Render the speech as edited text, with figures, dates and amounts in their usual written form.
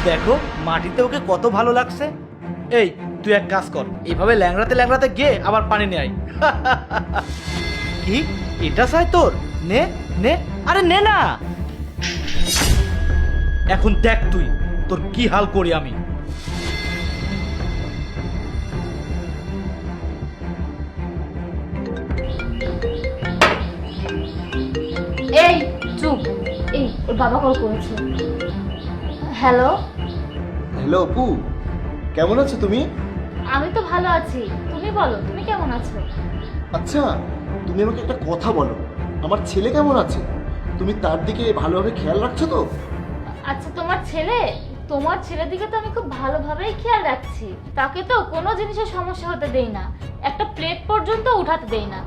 দেখো মাটিতে ওকে কত ভালো লাগছে। এই তুই এক কাজ কর, এইভাবে ল্যাংড়াতে ল্যাংড়াতে গিয়ে আবার পানি নিয়ে আয়। কি এটা চাই তোর? নে নে, আরে নে না। এখন দেখ তুই তোর কি হাল করি আমি। এই চুপ। এই ওর বাবা কল করেছে। হ্যালো। হ্যালো অপু, কেমন আছো তুমি? আমি তো ভালো আছি, তুমি বলো তুমি কেমন আছো? আচ্ছা, তুমি আমাকে একটা কথা বলো, আমার ছেলে কেমন আছে? তুমি তার দিকে ভালোভাবে খেয়াল রাখছো তো? আচ্ছা তোমার ছেলের দিকে তো আমি খুব ভালোভাবেই খেয়াল রাখছি। তাকে তো কোনো জিনিসের সমস্যা হতে দেই না, একটা প্লেট পর্যন্ত উঠাতে দেই না।